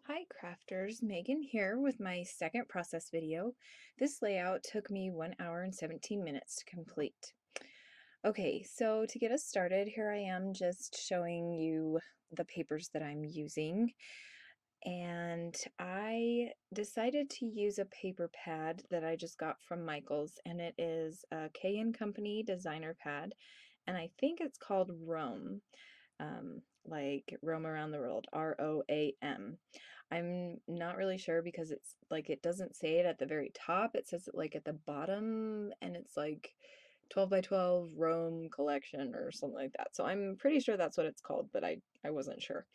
Hi crafters, Megan here with my second process video. This layout took me 1 hour and 17 minutes to complete. Okay, so to get us started, here I am just showing you the papers that I'm using. And I decided to use a paper pad that I just got from Michael's, and it is a K & Company designer pad, and I think it's called Rome, like roam around the world, ROAM. I'm not really sure because it's like it doesn't say it at the very top. It says it like at the bottom, and it's like 12 by 12 Rome collection or something like that. So I'm pretty sure that's what it's called, but I wasn't sure.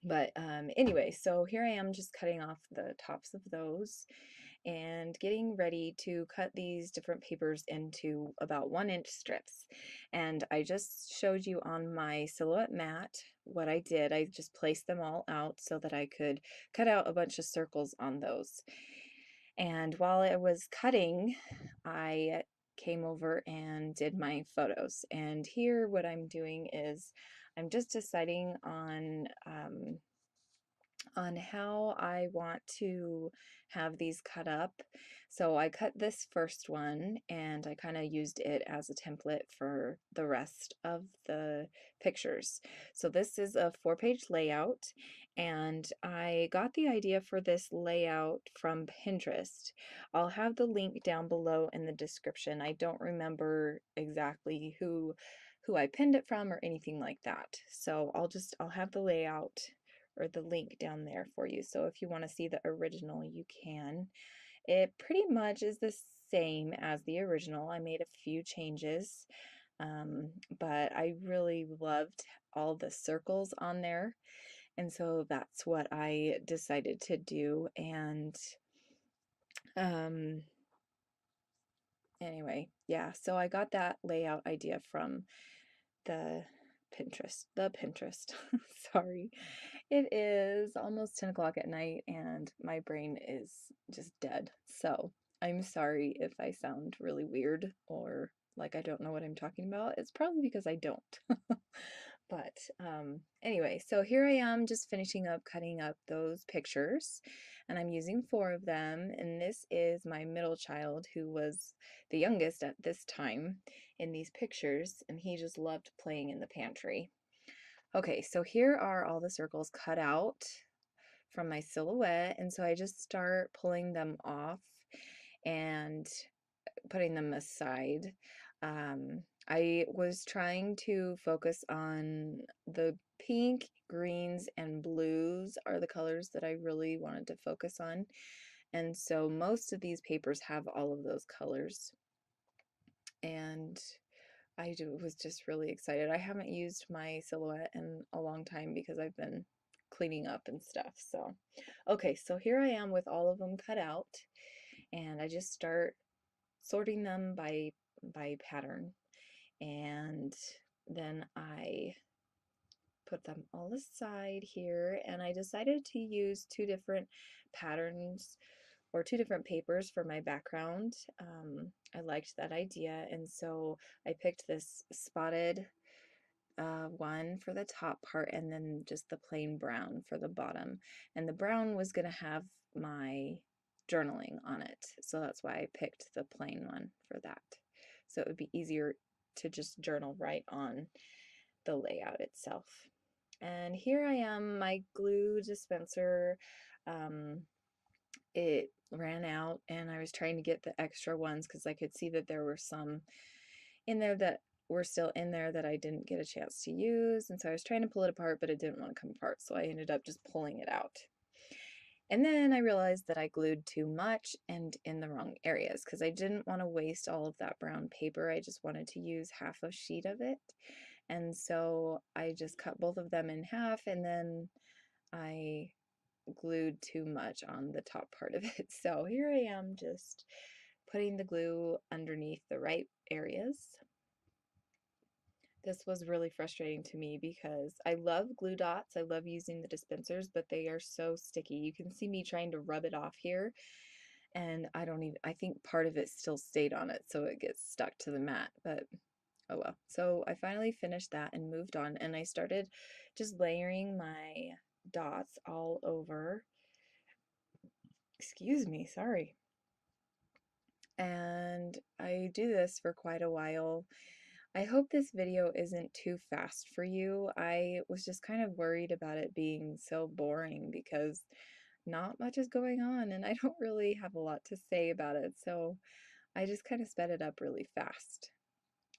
But anyway, so here I am just cutting off the tops of those and getting ready to cut these different papers into about 1-inch strips. And I just showed you on my silhouette mat what I did. I just placed them all out so that I could cut out a bunch of circles on those. And while I was cutting, I came over and did my photos. And here what I'm doing is I'm just deciding on how I want to have these cut up. So I cut this first one and I kind of used it as a template for the rest of the pictures. So this is a 4-page layout, and I got the idea for this layout from Pinterest. I'll have the link down below in the description. I don't remember exactly who I pinned it from or anything like that. So I'll have the layout or the link down there for you. So if you want to see the original, you can. It pretty much is the same as the original. I made a few changes, but I really loved all the circles on there. And so that's what I decided to do. And um, anyway, yeah, so I got that layout idea from the Pinterest. Sorry. It is almost 10 o'clock at night and my brain is just dead. So I'm sorry if I sound really weird or like I don't know what I'm talking about. It's probably because I don't. But anyway, so here I am just finishing up cutting up those pictures, and I'm using 4 of them. And this is my middle child, who was the youngest at this time in these pictures, and he just loved playing in the pantry. Okay, so here are all the circles cut out from my silhouette, and so I just start pulling them off and putting them aside. I was trying to focus on the pink, greens, and blues are the colors that I really wanted to focus on. And so most of these papers have all of those colors. And was just really excited. I haven't used my silhouette in a long time because I've been cleaning up and stuff. So, okay, so here I am with all of them cut out, and I just start sorting them by pattern, and then I put them all aside here, and I decided to use 2 different patterns or 2 different papers for my background. I liked that idea, and so I picked this spotted one for the top part and then just the plain brown for the bottom. And the brown was going to have my journaling on it, so that's why I picked the plain one for that. So it would be easier to just journal right on the layout itself. And here I am, my glue dispenser. It ran out and I was trying to get the extra ones because I could see that there were some in there that were still in there that I didn't get a chance to use. And so I was trying to pull it apart, but it didn't want to come apart. So I ended up just pulling it out. And then I realized that I glued too much and in the wrong areas because I didn't want to waste all of that brown paper. I just wanted to use half a sheet of it. And so I just cut both of them in half, and then I glued too much on the top part of it. So here I am just putting the glue underneath the right areas. This was really frustrating to me because I love glue dots. I love using the dispensers, but they are so sticky. You can see me trying to rub it off here, and I think part of it still stayed on it, so it gets stuck to the mat, but oh well. So I finally finished that and moved on, and I started just layering my dots all over. Excuse me, sorry. And I do this for quite a while. I hope this video isn't too fast for you. I was just kind of worried about it being so boring because not much is going on and I don't really have a lot to say about it, so I just kind of sped it up really fast.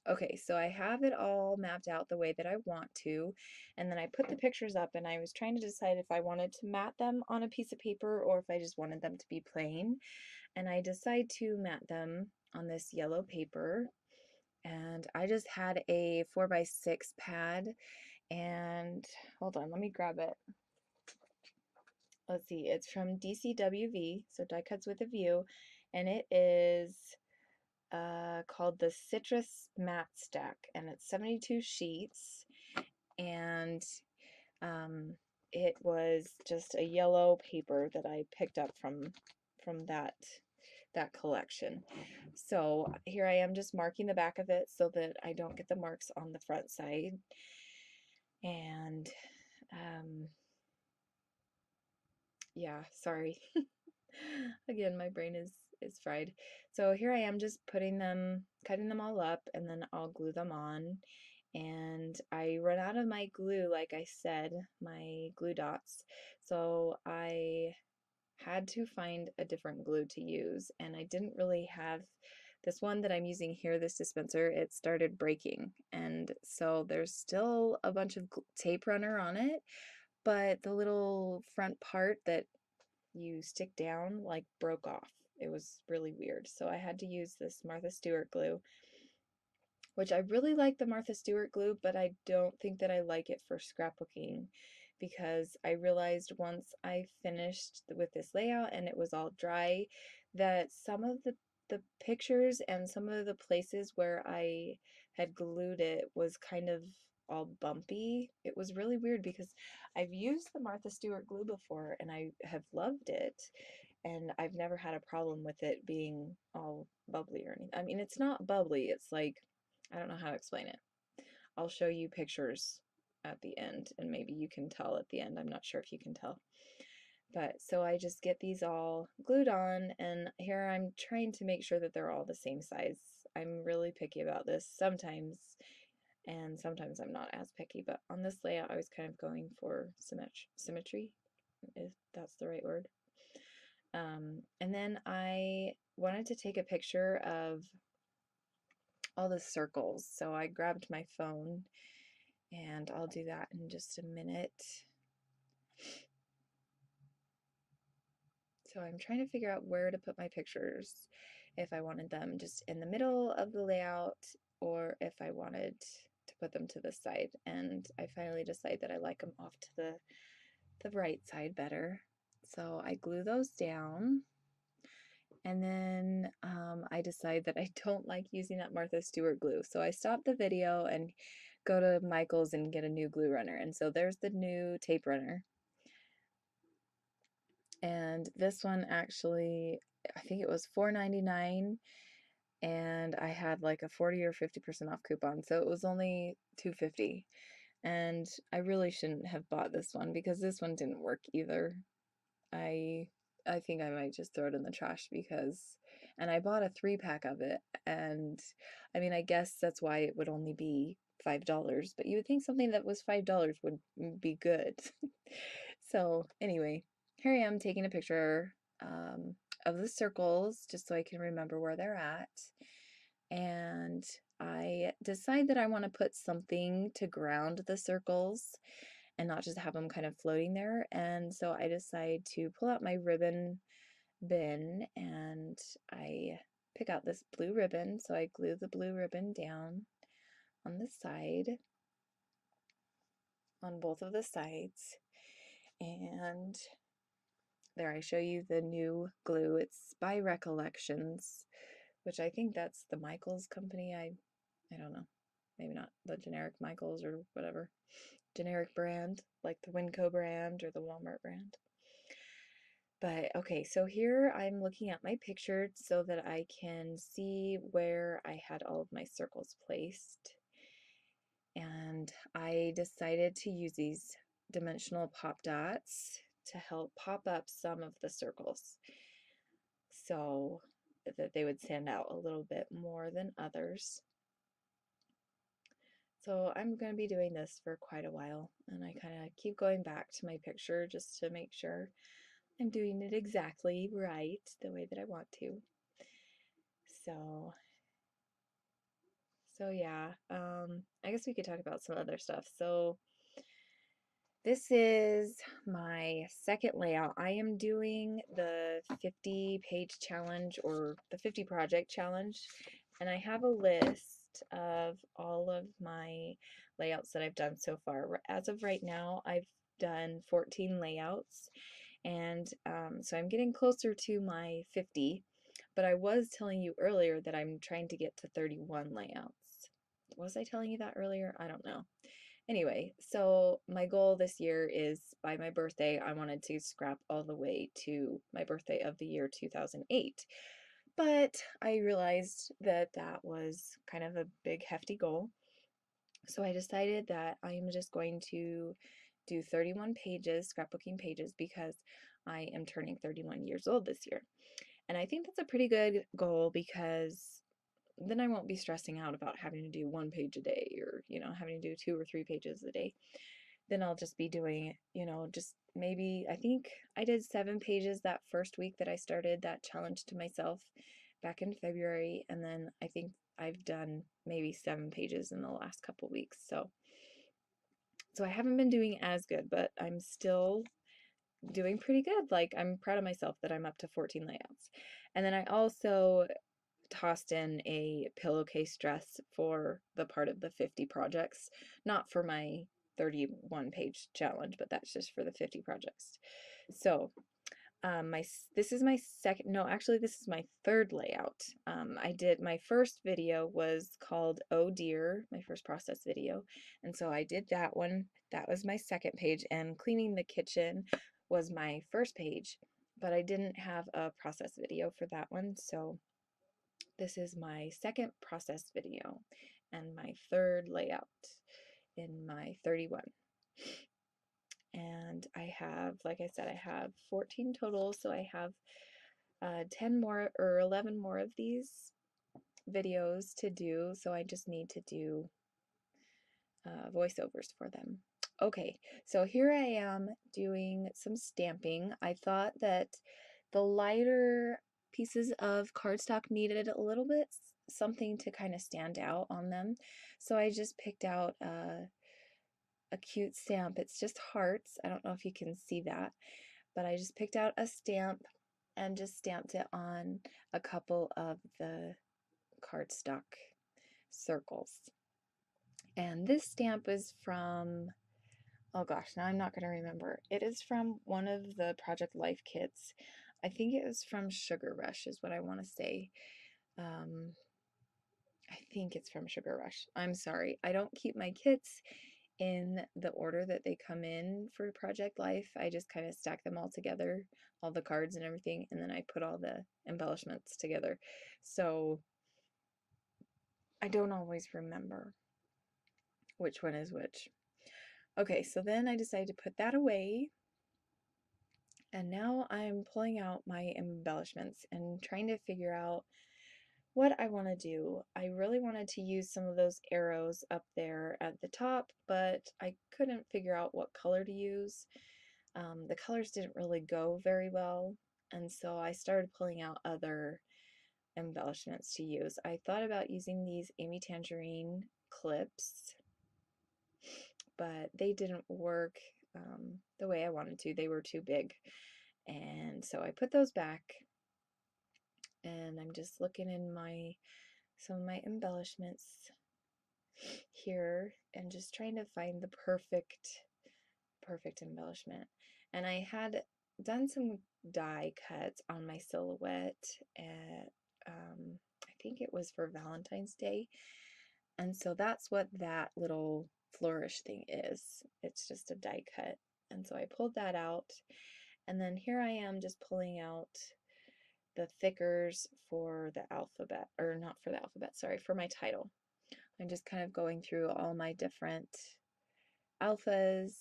Okay, so I have it all mapped out the way that I want to, and then I put the pictures up and I was trying to decide if I wanted to mat them on a piece of paper or if I just wanted them to be plain, and I decided to mat them on this yellow paper, and I just had a 4x6 pad, and hold on, let me grab it. Let's see, it's from DCWV, so Die Cuts with a View, and it is called the Citrus Mat Stack, and it's 72 sheets, and um, it was just a yellow paper that I picked up from that collection. So here I am just marking the back of it so that I don't get the marks on the front side. And yeah, sorry. Again, my brain is fried. So here I am just putting them, cutting them all up, and then I'll glue them on. And I run out of my glue, like I said, my glue dots. So I had to find a different glue to use, and I didn't really have this one that I'm using here, this dispenser. It started breaking, and so there's still a bunch of tape runner on it, but the little front part that you stick down like broke off. It was really weird. So I had to use this Martha Stewart glue, which I really like the Martha Stewart glue, but I don't think that I like it for scrapbooking because I realized once I finished with this layout and it was all dry that some of the pictures and some of the places where I had glued it was kind of all bumpy. It was really weird because I've used the Martha Stewart glue before and I have loved it, and I've never had a problem with it being all bubbly or anything. I mean, it's not bubbly, it's like, I don't know how to explain it. I'll show you pictures at the end and maybe you can tell at the end. I'm not sure if you can tell. But so I just get these all glued on, and here I'm trying to make sure that they're all the same size. I'm really picky about this sometimes, and sometimes I'm not as picky, but on this layout I was kind of going for symmetry, if that's the right word. And then I wanted to take a picture of all the circles, so I grabbed my phone, and I'll do that in just a minute. So I'm trying to figure out where to put my pictures, if I wanted them just in the middle of the layout or if I wanted to put them to the side, and I finally decided that I like them off to the right side better. So I glue those down. And then I decide that I don't like using that Martha Stewart glue. So I stop the video and go to Michael's and get a new glue runner. And so there's the new tape runner. And this one actually, I think it was $4.99, and I had like a 40 or 50% off coupon. So it was only $2.50. And I really shouldn't have bought this one because this one didn't work either. I I think I might just throw it in the trash because, and I bought a 3-pack of it, and I mean, I guess that's why it would only be $5, but you would think something that was $5 would be good. So anyway, here I am taking a picture of the circles just so I can remember where they're at, and I decide that I want to put something to ground the circles and not just have them kind of floating there. And so I decide to pull out my ribbon bin and I pick out this blue ribbon. So I glue the blue ribbon down on the side, on both of the sides. And there I show you the new glue. It's by Recollections, which I think that's the Michaels company. I don't know. Maybe not the generic Michaels or whatever. Generic brand, like the Winco brand or the Walmart brand. But okay, so here I'm looking at my picture so that I can see where I had all of my circles placed. And I decided to use these dimensional pop dots to help pop up some of the circles so that they would stand out a little bit more than others. So I'm going to be doing this for quite a while, and I kind of keep going back to my picture just to make sure I'm doing it exactly right, the way that I want to. So, yeah, I guess we could talk about some other stuff. So this is my second layout. I am doing the 50-page challenge, or the 50 project challenge, and I have a list of all of my layouts that I've done so far. As of right now, I've done 14 layouts, and so I'm getting closer to my 50, but I was telling you earlier that I'm trying to get to 31 layouts. Was I telling you that earlier? I don't know. Anyway, so my goal this year is by my birthday, I wanted to scrap all the way to my birthday of the year 2008. But I realized that that was kind of a big, hefty goal. So I decided that I'm just going to do 31 pages, scrapbooking pages, because I am turning 31 years old this year. And I think that's a pretty good goal because then I won't be stressing out about having to do 1 page a day, or, having to do 2 or 3 pages a day. Then I'll just be doing, just maybe, I think I did 7 pages that first week that I started that challenge to myself back in February. And then I think I've done maybe 7 pages in the last couple weeks. So I haven't been doing as good, but I'm still doing pretty good. Like, I'm proud of myself that I'm up to 14 layouts. And then I also tossed in a pillowcase dress for the part of the 50 projects, not for my 31-page challenge, but that's just for the 50 projects. So this is my second, no, actually this is my third layout. I did, my first video was called Oh Dear, my first process video, and so I did that one. That was my second page, and cleaning the kitchen was my first page, but I didn't have a process video for that one. So this is my second process video and my third layout in my 31. And I have, like I said, I have 14 total, so I have 10 more or 11 more of these videos to do, so I just need to do voiceovers for them. Okay, so here I am doing some stamping. I thought that the lighter pieces of cardstock needed a little bit something to kind of stand out on them, so I just picked out a cute stamp. It's just hearts. I don't know if you can see that, but I just picked out a stamp and just stamped it on a couple of the cardstock circles. And this stamp is from, oh gosh, now I'm not going to remember. It is from one of the Project Life kits. I think it was from Sugar Rush is what I want to say. I think it's from Sugar Rush. I'm sorry. I don't keep my kits in the order that they come in for Project Life. I just kind of stack them all together, all the cards and everything, and then I put all the embellishments together. So I don't always remember which one is which. Okay, so then I decided to put that away, and now I'm pulling out my embellishments and trying to figure out what I want to do. I really wanted to use some of those arrows up there at the top, but I couldn't figure out what color to use. The colors didn't really go very well, and so I started pulling out other embellishments to use. I thought about using these Amy Tangerine clips, but they didn't work the way I wanted to. They were too big, and so I put those back, and I'm just looking in some of my embellishments here and just trying to find the perfect embellishment. And I had done some die cuts on my silhouette at I think it was for Valentine's Day, and so that's what that little flourish thing is. It's just a die cut, and so I pulled that out, and then here I am just pulling out the thickers for the alphabet, or not for the alphabet, sorry, for my title. I'm just kind of going through all my different alphas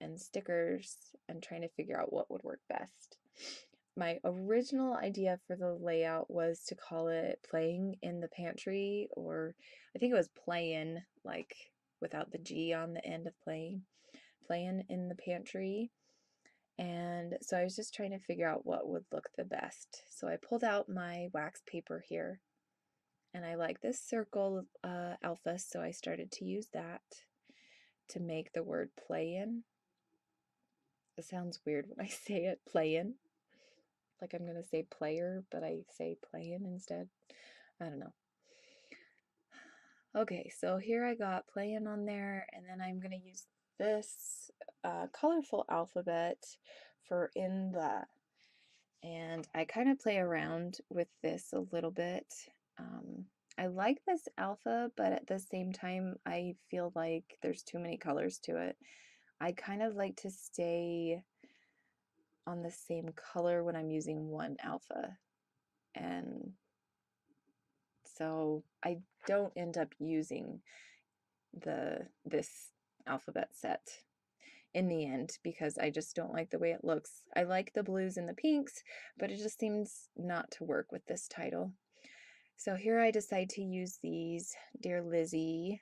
and stickers and trying to figure out what would work best. My original idea for the layout was to call it Playing in the Pantry, or I think it was Playin', like without the G on the end of playing, Playin' in the Pantry. And so I was just trying to figure out what would look the best. So I pulled out my wax paper here, and I like this circle alpha, so I started to use that to make the word playin'. It sounds weird when I say it, playin'. Like I'm going to say player, but I say playin' instead. I don't know. Okay, so here I got playin' on there, and then I'm going to use this colorful alphabet for in the. And I kind of play around with this a little bit. I like this alpha, but at the same time, I feel like there's too many colors to it. I kind of like to stay on the same color when I'm using one alpha. And so I don't end up using this alphabet set in the end because I just don't like the way it looks. I like the blues and the pinks, but it just seems not to work with this title. So here I decide to use these Dear Lizzie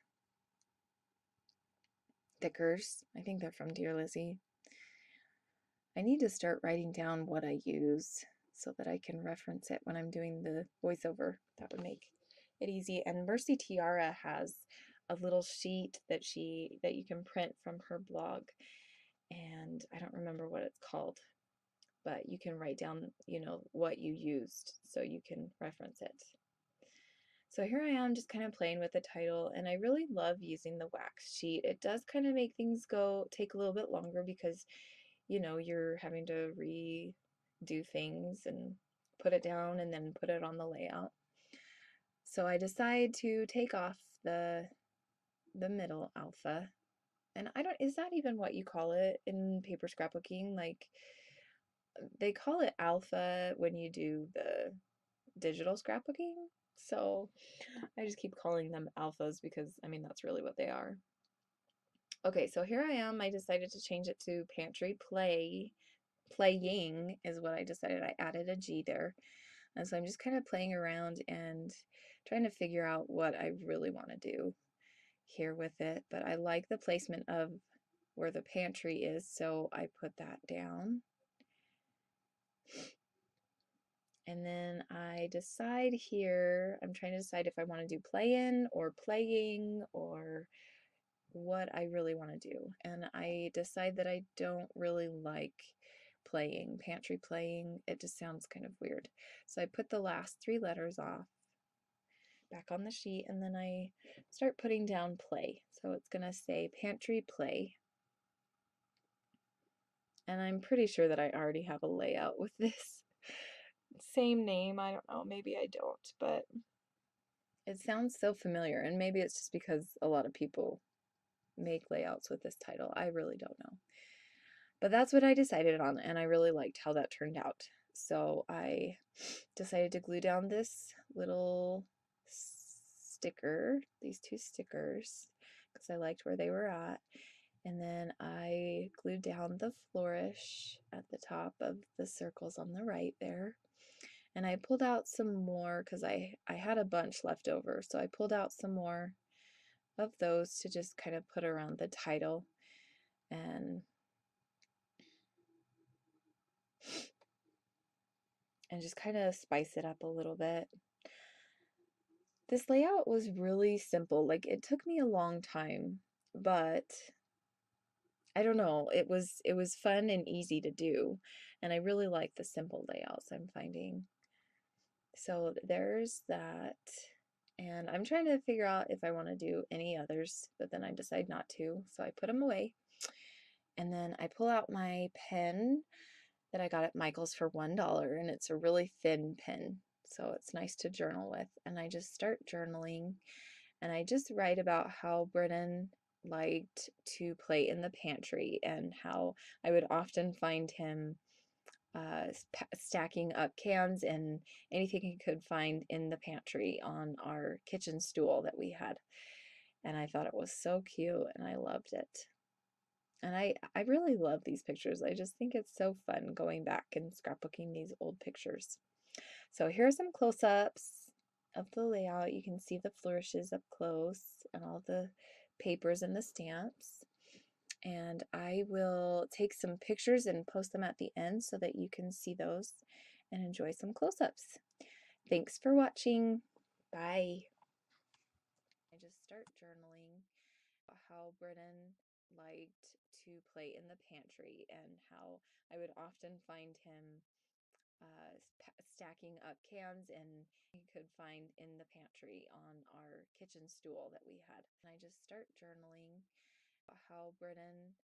stickers. I think they're from Dear Lizzie. I need to start writing down what I use so that I can reference it when I'm doing the voiceover. That would make it easy. And Mercy Tiara has a little sheet that you can print from her blog, and I don't remember what it's called, but you can write down, what you used so you can reference it. So here I am just kind of playing with the title, and I really love using the wax sheet. It does kind of make things take a little bit longer because, you're having to redo things and put it down and then put it on the layout. So I decide to take off the middle alpha. And is that even what you call it in paper scrapbooking? Like, they call it alpha when you do the digital scrapbooking. So I just keep calling them alphas because, that's really what they are. Okay, so here I am. I decided to change it to Pantry Playing is what I decided. I added a G there. And so I'm just kind of playing around and trying to figure out what I really want to do here with it. But I like the placement of where the pantry is, so I put that down. And then I decide here, I'm trying to decide if I want to do play-in or playing or what I really want to do. And I decide that I don't really like playing, pantry playing. It just sounds kind of weird. So I put the last 3 letters off back on the sheet, and then I start putting down play. So it's going to say pantry play. And I'm pretty sure that I already have a layout with this same name. I don't know, maybe I don't, but it sounds so familiar, and maybe it's just because a lot of people make layouts with this title. I really don't know. But that's what I decided on, and I really liked how that turned out. So I decided to glue down this little sticker, these 2 stickers, because I liked where they were at. And then I glued down the flourish at the top of the circles on the right there. And I pulled out some more because I had a bunch left over. So I pulled out some more of those to just kind of put around the title and just kind of spice it up a little bit. This layout was really simple. Like, it took me a long time, but I don't know, it was fun and easy to do, and I really like the simple layouts I'm finding. So there's that, and I'm trying to figure out if I want to do any others, but then I decide not to, so I put them away. And then I pull out my pen that I got at Michael's for $1, and it's a really thin pen, so it's nice to journal with. And I just start journaling, and I just write about how Brennan liked to play in the pantry and how I would often find him stacking up cans and anything he could find in the pantry on our kitchen stool that we had. And I thought it was so cute and I loved it. And I really love these pictures. I just think it's so fun going back and scrapbooking these old pictures. So here are some close-ups of the layout. You can see the flourishes up close and all the papers and the stamps. And I will take some pictures and post them at the end so that you can see those and enjoy some close-ups. Thanks for watching. Bye. I just start journaling how Brennan liked to play in the pantry and how I would often find him stacking up cans and you could find in the pantry on our kitchen stool that we had. And I just start journaling how Brennan